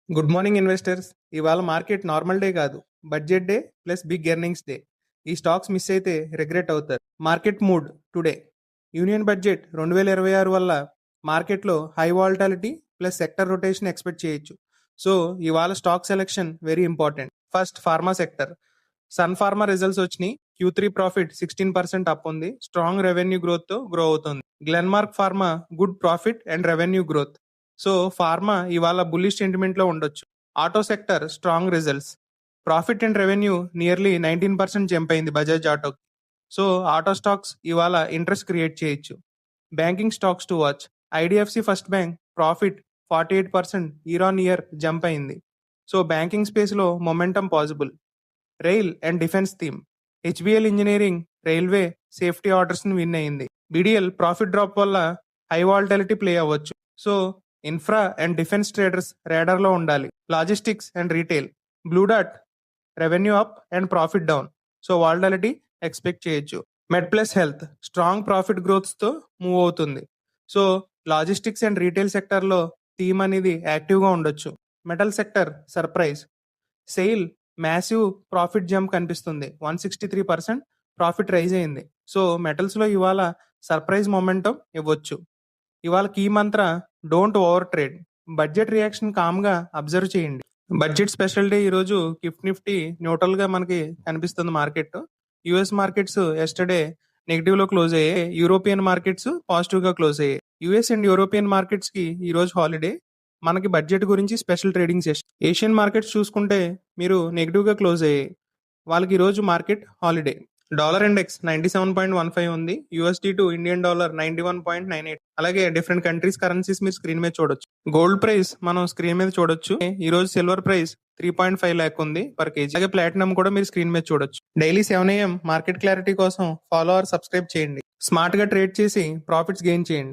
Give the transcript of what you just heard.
Good morning investors. ఇవాళ market normal day కాదు, budget day plus big earnings day. ఈ stocks miss అయితే regret అవుతారు. Market mood today. Union budget 2026 వల్ల మార్కెట్లో high volatility plus sector rotation expect చేయొచ్చు. So ఇవాళ stock selection very important. First pharma sector. Sun Pharma results వచ్చినాయి. Q3 profit 16% up ఉంది. Strong revenue growth తో grow అవుతుంది. Glenmark Pharma good profit and revenue growth. So pharma ఇవాళ bullish sentiment లో ఉండొచ్చు. Auto sector strong results. Profit and revenue nearly 19% jump అయింది Bajaj auto. So auto stocks ఇవాళ interest create చేయొచ్చు. Banking stocks to watch. IDFC first bank profit 48% year on year jump అయింది. So banking space లో momentum possible. Rail and defence theme. HBL engineering railway safety orders ని win అయింది. BDL profit drop వల్ల high volatility play అవ్వచ్చు. So infra and defence traders radar లో ఉండాలి. Logistics and retail. Blue డాట్ revenue up and profit down. So volatility expect చేయొచ్చు. Med Plus health strong profit growths తో move అవుతుంది. So logistics and retail sector లో theme అనేది active గా ఉండొచ్చు. Metal sector surprise. SAIL massive profit jump కనిపిస్తుంది. 163% profit rise అయింది. So metals లో ఇవాళ సర్ప్రైజ్ మొమెంటం ఇవ్వచ్చు. ఇవాళ key mantra don't over trade. Budget reaction calm గా అబ్జర్వ్ చేయండి. బడ్జెట్ స్పెషల్ డే ఈరోజు నిఫ్టీ న్యూట్రల్ గా మనకి కనిపిస్తుంది market. US markets yesterday negative లో క్లోజ్ అయ్యాయి. యూరోపియన్ మార్కెట్స్ పాజిటివ్ గా క్లోజ్ అయ్యాయి. యుఎస్ అండ్ యూరోపియన్ మార్కెట్స్ కి ఈ రోజు హాలిడే. మనకి బడ్జెట్ గురించి special trading session. Asian markets చూసుకుంటే మీరు నెగిటివ్ గా క్లోజ్ అయ్యాయి. వాళ్ళకి ఈ రోజు మార్కెట్ హాలిడే. డాలర్ ఇండెక్స్ 97.15 ఉంది. USD to Indian dollar 91.98. అలాగే డిఫరెంట్ కంట్రీస్ కరెన్సీస్ మీరు స్క్రీన్ మీద చూడొచ్చు. గోల్డ్ ప్రైస్ మనం స్క్రీన్ మీద చూడొచ్చు. ఈ రోజు సిల్వర్ ప్రైస్ 3.5 లాక్ ఉంది పర్ కేజీ. అలాగే ప్లాటినం కూడా మీరు స్క్రీన్ మీద చూడొచ్చు. డైలీ 7 AM మార్కెట్ క్లారిటీ కోసం ఫాలో ఆర్ సబ్స్క్రైబ్ చేయండి. స్మార్ట్ గా ట్రేడ్ చేసి ప్రాఫిట్స్ గెయిన్ చేయండి.